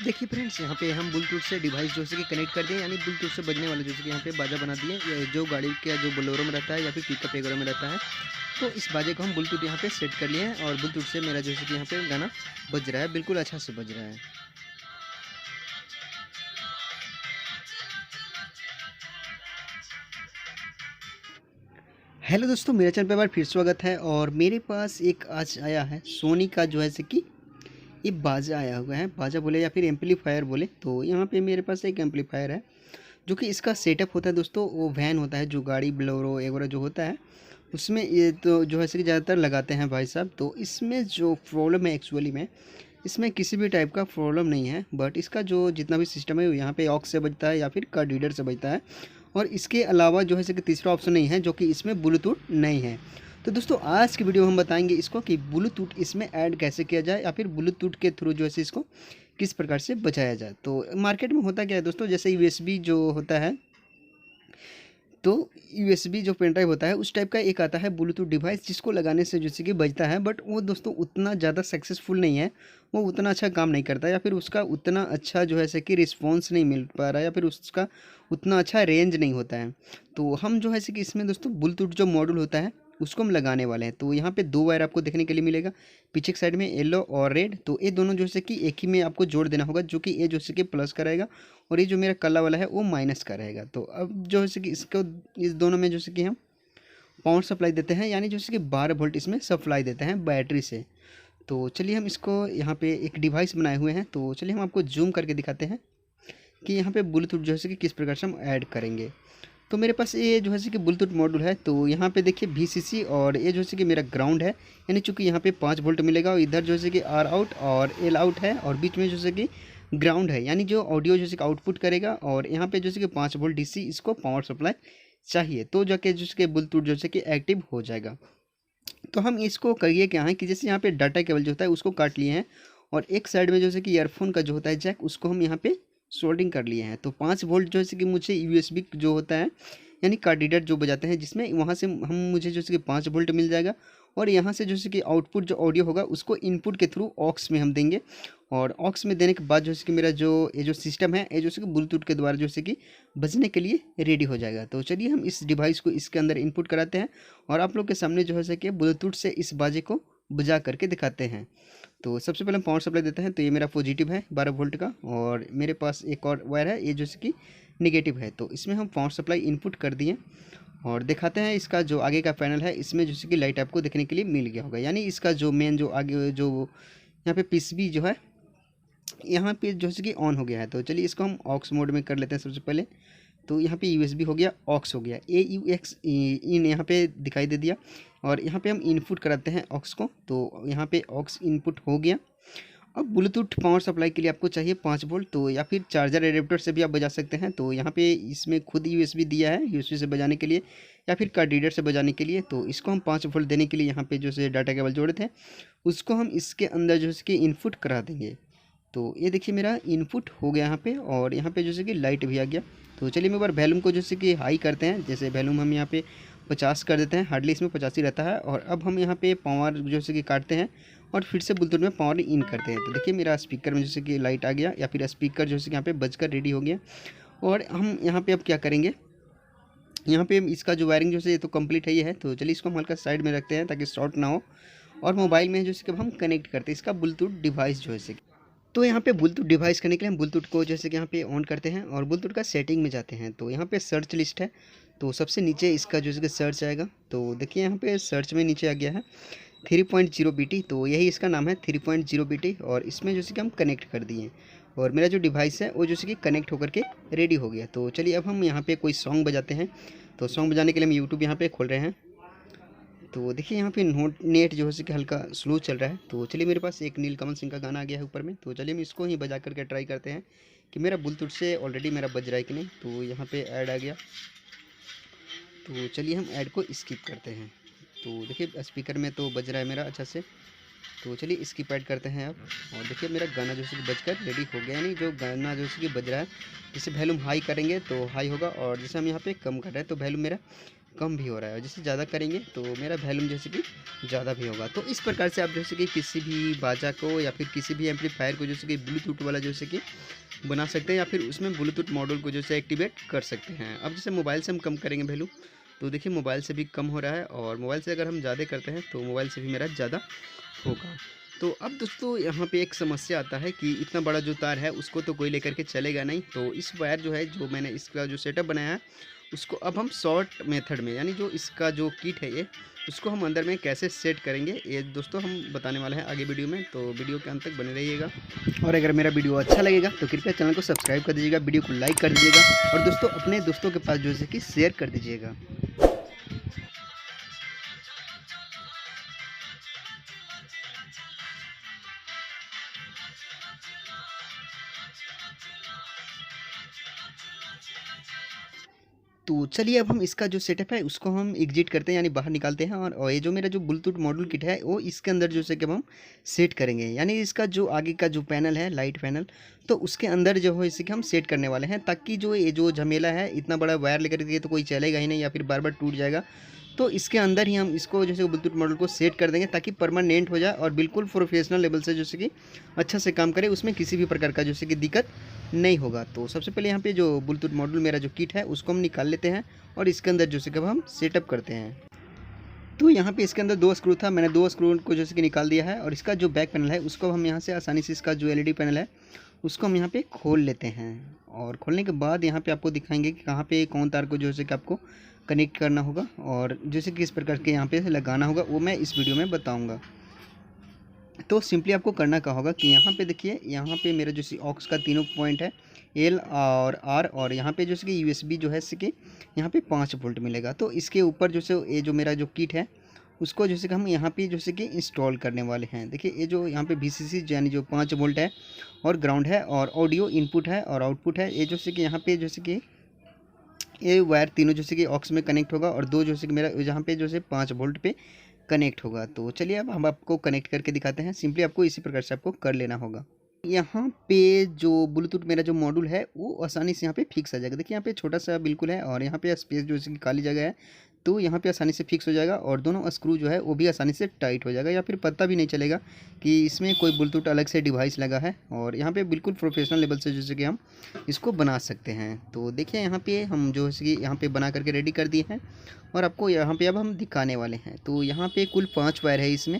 देखिए फ्रेंड्स, यहाँ पे हम ब्लूटूथ से डिवाइस जो है कि कनेक्ट कर दिए, यानी ब्लूटूथ से बजने वाला जैसे कि यहाँ पे बाजा बना दिए। ये जो गाड़ी का जो बोलेरो में रहता है या फिर पिकअप वगैरह में रहता है, तो इस बाजे को हम ब्लूटूथ यहाँ पे सेट कर लिए हैं और ब्लूटूथ से मेरा जैसे कि यहाँ पे गाना बज रहा है, बिल्कुल अच्छा से बज रहा है। हेलो दोस्तों, मेरे चैनल पे एक बार फिर स्वागत है। और मेरे पास एक आज आया है सोनी का जो है से कि ये बाजा आया हुआ है। बाजा बोले या फिर एम्पलीफायर बोले, तो यहाँ पे मेरे पास एक एम्पलीफायर है जो कि इसका सेटअप होता है दोस्तों। वो वैन होता है जो गाड़ी बोलेरो वगैरह जो होता है उसमें ये तो जो है कि ज़्यादातर लगाते हैं भाई साहब। तो इसमें जो प्रॉब्लम है एक्चुअली में, इसमें किसी भी टाइप का प्रॉब्लम नहीं है, बट इसका जो जितना भी सिस्टम है वो यहाँ पे ऑक्स से बजता है या फिर कार्ड रीडर से बजता है। और इसके अलावा जो है कि तीसरा ऑप्शन नहीं है, जो कि इसमें ब्लूटूथ नहीं है। तो दोस्तों आज की वीडियो में हम बताएंगे इसको कि ब्लूटूथ इसमें ऐड कैसे किया जाए या फिर ब्लूटूथ के थ्रू जो है इसको किस प्रकार से बजाया जाए। तो मार्केट में होता क्या है दोस्तों, जैसे यूएसबी जो होता है, तो यूएसबी जो पेन ड्राइव होता है उस टाइप का एक आता है ब्लूटूथ डिवाइस, जिसको लगाने से जैसे कि बजता है। बट वो दोस्तों उतना ज़्यादा सक्सेसफुल नहीं है, वो उतना अच्छा काम नहीं करता या फिर उसका उतना अच्छा जो है कि रिस्पॉन्स नहीं मिल पा रहा है या फिर उसका उतना अच्छा रेंज नहीं होता है। तो हम जो है कि इसमें दोस्तों ब्लूटूथ जो मॉड्यूल होता है उसको हम लगाने वाले हैं। तो यहाँ पे दो वायर आपको देखने के लिए मिलेगा, पीछे की साइड में येलो और रेड। तो ये दोनों जो है कि एक ही में आपको जोड़ देना होगा, जो कि ये जो है कि प्लस का रहेगा और ये जो मेरा काला वाला है वो माइनस का रहेगा। तो अब जो है कि इसको इस दोनों में जो है कि हम पावर सप्लाई देते हैं, यानी जो है कि 12 वोल्ट इसमें सप्लाई देते हैं बैटरी से। तो चलिए हम इसको यहाँ पे एक डिवाइस बनाए हुए हैं, तो चलिए हम आपको जूम करके दिखाते हैं कि यहाँ पे ब्लूटूथ जो है कि किस प्रकार से हम ऐड करेंगे। तो मेरे पास ये जो है कि ब्लूटूथ मॉड्यूल है। तो यहाँ पे देखिए VCC और ये जो है कि मेरा ग्राउंड है, यानी चूँकि यहाँ पे 5 वोल्ट मिलेगा और इधर जो है कि R आउट और L आउट है और बीच में जो है कि ग्राउंड है, यानी जो ऑडियो जो है कि आउटपुट करेगा। और यहाँ पे जो है कि 5 वोल्ट DC इसको पावर सप्लाई चाहिए, तो जाके जो है कि ब्लूटूथ जो है कि एक्टिव हो जाएगा। तो हम इसको करिए क्या है कि जैसे यहाँ पे डाटा केबल जो होता है उसको काट लिए हैं और एक साइड में जो है कि ईयरफोन का जो होता है जैक, उसको हम यहाँ पे सोल्डिंग कर लिए हैं। तो 5 वोल्ट जो है कि मुझे यूएसबी जो होता है, यानी कार्ड रीडर जो बजाते हैं, जिसमें वहाँ से हम मुझे जो है कि 5 वोल्ट मिल जाएगा। और यहाँ से जो है कि आउटपुट जो ऑडियो होगा उसको इनपुट के थ्रू ऑक्स में हम देंगे। और ऑक्स में देने के बाद जो है कि मेरा जो ये जो सिस्टम है ये जो है कि ब्लूटूथ के द्वारा जो है कि बजने के लिए रेडी हो जाएगा। तो चलिए हम इस डिवाइस को इसके अंदर इनपुट कराते हैं और आप लोग के सामने जो है कि ब्लूटूथ से इस बाजे को बजा करके दिखाते हैं। तो सबसे पहले हम पावर सप्लाई देते हैं। तो ये मेरा पॉजिटिव है 12 वोल्ट का, और मेरे पास एक और वायर है ये जो कि निगेटिव है। तो इसमें हम पावर सप्लाई इनपुट कर दिए और दिखाते हैं इसका जो आगे का पैनल है, इसमें जैसे कि लाइट आपको देखने के लिए मिल गया होगा। यानी इसका जो मेन जो आगे जो यहाँ पे पीसीबी जो है यहाँ पे जो है कि ऑन हो गया है। तो चलिए इसको हम ऑक्स मोड में कर लेते हैं सबसे पहले। तो यहाँ पे यूएसबी हो गया, ऑक्स हो गया, AUX इन यहाँ पे दिखाई दे दिया। और यहाँ पे हम इनपुट कराते हैं ऑक्स को। तो यहाँ पे ऑक्स इनपुट हो गया। अब ब्लूटूथ पावर सप्लाई के लिए आपको चाहिए 5 वोल्ट, तो या फिर चार्जर एडेप्टर से भी आप बजा सकते हैं। तो यहाँ पे इसमें खुद यूएसबी दिया है, यूएसबी से बजाने के लिए या फिर कार्ड रीडर से बजाने के लिए। तो इसको हम 5 वोल्ट देने के लिए यहाँ पे जो से डाटा केबल जोड़े थे उसको हम इसके अंदर जो है कि इनपुट करा देंगे। तो ये देखिए मेरा इनपुट हो गया यहाँ पे, और यहाँ पे जैसे कि लाइट भी आ गया। तो चलिए मैं एक बार वॉल्यूम को जैसे कि हाई करते हैं, जैसे वॉल्यूम हम यहाँ पे 50 कर देते हैं, हार्डली इसमें 50 ही रहता है। और अब हम यहाँ पे पावर जैसे कि काटते हैं और फिर से ब्लूटूथ में पावर इन करते हैं। तो देखिए मेरा स्पीकर में जैसे कि लाइट आ गया या फिर स्पीकर जैसे कि यहाँ पे बजकर रेडी हो गया। और हम यहाँ पे अब क्या करेंगे, यहाँ पे इसका जो वायरिंग जो है ये तो कंप्लीट है ही है। तो चलिए इसको हम हल्का साइड में रखते हैं ताकि शॉर्ट ना हो। और मोबाइल में जैसे कि हम कनेक्ट करते हैं इसका ब्लूटूथ डिवाइस जो है। तो यहाँ पे ब्लूटूथ डिवाइस करने के लिए हम ब्लूटूथ को जैसे कि यहाँ पे ऑन करते हैं और ब्लूटूथ का सेटिंग में जाते हैं। तो यहाँ पे सर्च लिस्ट है, तो सबसे नीचे इसका जो है कि सर्च आएगा। तो देखिए यहाँ पे सर्च में नीचे आ गया है 3.0 BT। तो यही इसका नाम है 3.0 BT। और इसमें जैसे कि हम कनेक्ट कर दिए और मेरा जो डिवाइस है वो जैसे कि कनेक्ट होकर के रेडी हो गया। तो चलिए अब हम यहाँ पे कोई सॉन्ग बजाते हैं। तो सॉन्ग बजाने के लिए हम यूट्यूब यहाँ पे खोल रहे हैं। तो देखिए यहाँ पे नेट जो है कि हल्का स्लो चल रहा है। तो चलिए मेरे पास एक नीलकमल सिंह का गाना आ गया है ऊपर में। तो चलिए हम इसको ही बजा करके ट्राई करते हैं कि मेरा ब्लूटूथ से ऑलरेडी मेरा बज रहा है कि नहीं। तो यहाँ पे ऐड आ गया, तो चलिए हम ऐड को स्किप करते हैं। तो देखिए स्पीकर में तो बज रहा है मेरा अच्छा से। तो चलिए स्किप ऐड करते हैं अब। और देखिए मेरा गाना जो है कि बजकर रेडी हो गया, यानी जो गाना जो है कि बज रहा है, जैसे वॉल्यूम हाई करेंगे तो हाई होगा और जैसे हम यहाँ पे कम कर रहे हैं तो वॉल्यूम मेरा कम भी हो रहा है, जैसे ज़्यादा करेंगे तो मेरा वॉल्यूम जैसे कि ज़्यादा भी होगा। तो इस प्रकार से आप जैसे कि किसी भी बाजा को या फिर किसी भी एम्पलीफायर को जैसे कि ब्लूटूथ वाला जैसे कि बना सकते हैं, या फिर उसमें ब्लूटूथ मॉड्यूल को जैसे एक्टिवेट कर सकते हैं। अब जैसे मोबाइल से हम कम करेंगे वैल्यू, तो देखिए मोबाइल से भी कम हो रहा है, और मोबाइल से अगर हम ज़्यादा करते हैं तो मोबाइल से भी मेरा ज़्यादा होगा। तो अब दोस्तों यहाँ पे एक समस्या आता है कि इतना बड़ा जो तार है उसको तो कोई लेकर के चलेगा नहीं। तो इस वायर जो है, जो मैंने इसका जो सेटअप बनाया है, उसको अब हम शॉर्ट मेथड में, यानी जो इसका जो किट है ये, उसको हम अंदर में कैसे सेट करेंगे ये दोस्तों हम बताने वाले हैं आगे वीडियो में। तो वीडियो के अंत तक बने रहिएगा, और अगर मेरा वीडियो अच्छा लगेगा तो कृपया चैनल को सब्सक्राइब कर दीजिएगा, वीडियो को लाइक कर दीजिएगा, और दोस्तों अपने दोस्तों के पास जो है कि शेयर कर दीजिएगा। तो चलिए अब हम इसका जो सेटअप है उसको हम एग्जिट करते हैं, यानी बाहर निकालते हैं, और ये जो मेरा जो ब्लूटूथ मॉड्यूल किट है वो इसके अंदर जो है कि अब हम सेट करेंगे, यानी इसका जो आगे का जो पैनल है, लाइट पैनल, तो उसके अंदर जो है इसे कि हम सेट करने वाले हैं, ताकि जो ये जो झमेला है, इतना बड़ा वायर लेकर के तो कोई चलेगा ही नहीं, या फिर बार बार टूट जाएगा। तो इसके अंदर ही हम इसको जैसे ब्लूटूथ मॉड्यूल को सेट कर देंगे, ताकि परमानेंट हो जाए और बिल्कुल प्रोफेशनल लेवल से जैसे कि अच्छा से काम करे, उसमें किसी भी प्रकार का जैसे कि दिक्कत नहीं होगा। तो सबसे पहले यहाँ पे जो ब्लूटूथ मॉड्यूल मेरा जो किट है उसको हम निकाल लेते हैं, और इसके अंदर जैसे कि अब हम सेटअप करते हैं। तो यहाँ पे इसके अंदर 2 स्क्रू था, मैंने 2 स्क्रू को जैसे कि निकाल दिया है, और इसका जो बैक पैनल है उसको हम यहाँ से आसानी से, इसका जो एलईडी पैनल है उसको हम यहाँ पे खोल लेते हैं, और खोलने के बाद यहाँ पे आपको दिखाएंगे कि कहाँ पे कौन तार को जैसे कि आपको कनेक्ट करना होगा, और जैसे कि इस प्रकार के यहाँ पे लगाना होगा, वो मैं इस वीडियो में बताऊँगा। तो सिंपली आपको करना क्या होगा कि यहाँ पे देखिए, यहाँ पे मेरा जैसे ऑक्स का तीनों पॉइंट है, एल और आर, और यहाँ पे जैसे कि यूएसबी जो है इससे कि यहाँ पे 5 वोल्ट मिलेगा। तो इसके ऊपर जैसे ये जो मेरा जो किट है उसको जैसे कि हम यहाँ पे जैसे कि इंस्टॉल करने वाले हैं। देखिए ये जो यहाँ पे VCC यानी जो 5 वोल्ट है, और ग्राउंड है, और ऑडियो इनपुट है, और आउटपुट है। ये जैसे कि यहाँ पे जैसे कि ये वायर तीनों जैसे कि ऑक्स में कनेक्ट होगा, और 2 जैसे कि मेरा जहाँ पे जैसे 5 वोल्ट पे कनेक्ट होगा। तो चलिए अब हम आपको कनेक्ट करके दिखाते हैं। सिंपली आपको इसी प्रकार से आपको कर लेना होगा। यहाँ पे जो ब्लूटूथ मेरा जो मॉड्यूल है वो आसानी से यहाँ पे फिक्स आ जाएगा। देखिए यहाँ पे छोटा सा बिल्कुल है, और यहाँ पे स्पेस जो इसकी खाली जगह है, तो यहाँ पे आसानी से फिक्स हो जाएगा, और दोनों स्क्रू जो है वो भी आसानी से टाइट हो जाएगा, या फिर पता भी नहीं चलेगा कि इसमें कोई ब्लूटूथ अलग से डिवाइस लगा है। और यहाँ पे बिल्कुल प्रोफेशनल लेवल से जैसे कि हम इसको बना सकते हैं। तो देखिए यहाँ पे हम जो है कि यहाँ पे बना करके रेडी कर दिए हैं, और आपको यहाँ पे अब हम दिखाने वाले हैं। तो यहाँ पे कुल 5 वायर है इसमें,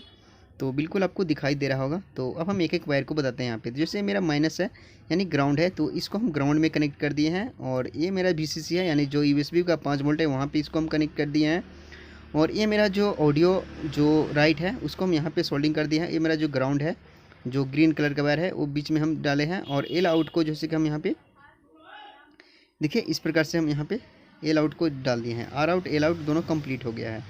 तो बिल्कुल आपको दिखाई दे रहा होगा। तो अब हम एक एक वायर को बताते हैं यहाँ पे। जैसे मेरा माइनस है यानी ग्राउंड है, तो इसको हम ग्राउंड में कनेक्ट कर दिए हैं, और ये मेरा VCC है, यानी जो USB का 5 वोल्ट है वहाँ पे इसको हम कनेक्ट कर दिए हैं। और ये मेरा जो ऑडियो जो राइट है उसको हम यहाँ पे सोल्डिंग कर दिए हैं। ये मेरा जो ग्राउंड है, जो ग्रीन कलर का वायर है वो बीच में हम डाले हैं, और एल आउट को जैसे कि हम यहाँ पे देखिए इस प्रकार से हम यहाँ पे एल आउट को डाल दिए हैं। आर आउट एल आउट दोनों कंप्लीट हो गया है,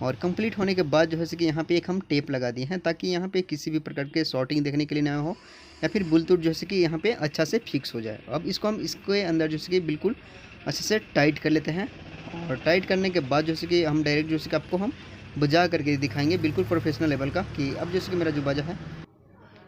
और कंप्लीट होने के बाद जो है कि यहाँ पे एक हम टेप लगा दिए हैं, ताकि यहाँ पे किसी भी प्रकार के शॉर्टिंग देखने के लिए ना हो, या फिर ब्लूटूथ जैसे कि यहाँ पे अच्छा से फिक्स हो जाए। अब इसको हम इसके अंदर जैसे कि बिल्कुल अच्छे से टाइट कर लेते हैं, और टाइट करने के बाद जैसे कि हम डायरेक्ट जैसे कि आपको हम बजा करके दिखाएंगे बिल्कुल प्रोफेशनल लेवल का, कि अब जैसे कि मेरा जो बाजा है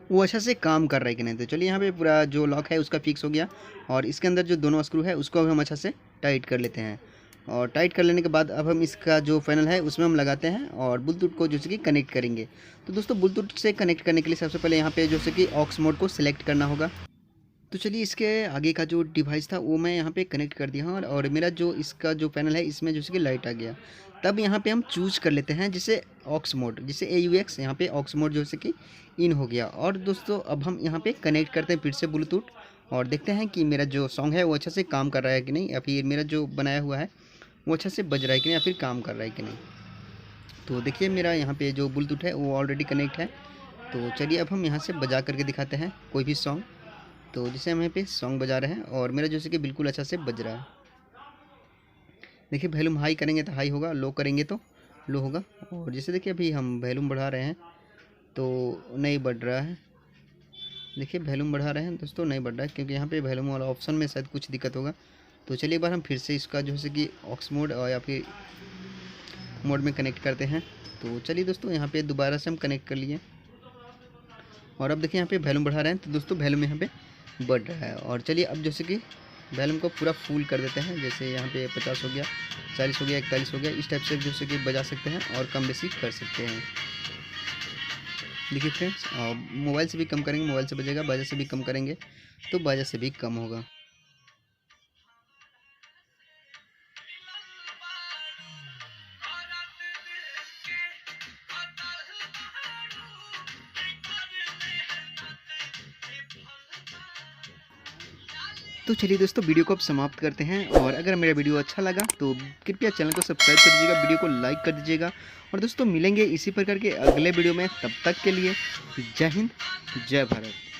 वो अच्छा से काम कर रहा है कि नहीं। तो चलिए यहाँ पे पूरा जो लॉक है उसका फिक्स हो गया, और इसके अंदर जो दोनों स्क्रू है उसको हम अच्छा से टाइट कर लेते हैं। और टाइट कर लेने के बाद अब हम इसका जो पैनल है उसमें हम लगाते हैं, और ब्लूटूथ को जैसे कि कनेक्ट करेंगे। तो दोस्तों ब्लूटूथ से कनेक्ट करने के लिए सबसे पहले यहाँ पे जैसे कि ऑक्स मोड को सिलेक्ट करना होगा। तो चलिए इसके आगे का जो डिवाइस था वो मैं यहाँ पे कनेक्ट कर दिया हूँ, और मेरा जो इसका जो पैनल है इसमें जैसे कि लाइट आ गया। तब यहाँ पे हम चूज कर लेते हैं जैसे ऑक्स मोड, जैसे AUX, यहाँ पे ऑक्स मोड जैसे कि इन हो गया। और दोस्तों अब हम यहाँ पे कनेक्ट करते हैं फिर से ब्लूटूथ, और देखते हैं कि मेरा जो सॉन्ग है वो अच्छा से काम कर रहा है कि नहीं, या फिर मेरा जो बनाया हुआ है वो अच्छा से बज रहा है कि नहीं, या फिर काम कर रहा है कि नहीं। तो देखिए मेरा यहाँ पे जो ब्लूटूथ है वो ऑलरेडी कनेक्ट है। तो चलिए अब हम यहाँ से बजा करके दिखाते हैं कोई भी सॉन्ग। तो जैसे हम यहाँ पे सॉन्ग बजा रहे हैं, और मेरा जैसे कि बिल्कुल अच्छा से बज रहा है। देखिए वॉल्यूम हाई करेंगे तो हाई होगा, लो करेंगे तो लो होगा। और जैसे देखिए अभी हम वॉल्यूम बढ़ा रहे हैं तो नहीं बढ़ रहा है। देखिए वॉल्यूम बढ़ा रहे हैं दोस्तों, नहीं बढ़ रहा है, क्योंकि यहाँ पे वॉल्यूम वाला ऑप्शन में शायद कुछ दिक्कत होगा। तो चलिए एक बार हम फिर से इसका जो है कि ऑक्स मोड या फिर मोड में कनेक्ट करते हैं। तो चलिए दोस्तों यहाँ पे दोबारा से हम कनेक्ट कर लिए, और अब देखिए यहाँ पे वॉल्यूम बढ़ा रहे हैं, तो दोस्तों वॉल्यूम यहाँ पे बढ़ रहा है। और चलिए अब जैसे कि वॉल्यूम को पूरा फुल कर देते हैं। जैसे यहाँ पे 50 हो गया, 40 हो गया, 41 हो गया, इस टाइप से जैसे कि बजा सकते हैं और कम बेसी कर सकते हैं। देखिए फ्रेंड्स, मोबाइल से भी कम करेंगे मोबाइल से बजेगा, बाजा से भी कम करेंगे तो बाजा से भी कम होगा। तो चलिए दोस्तों, वीडियो को अब समाप्त करते हैं। और अगर मेरा वीडियो अच्छा लगा तो कृपया चैनल को सब्सक्राइब कर दीजिएगा, वीडियो को लाइक कर दीजिएगा। और दोस्तों मिलेंगे इसी प्रकार के अगले वीडियो में, तब तक के लिए जय हिंद, जय भारत।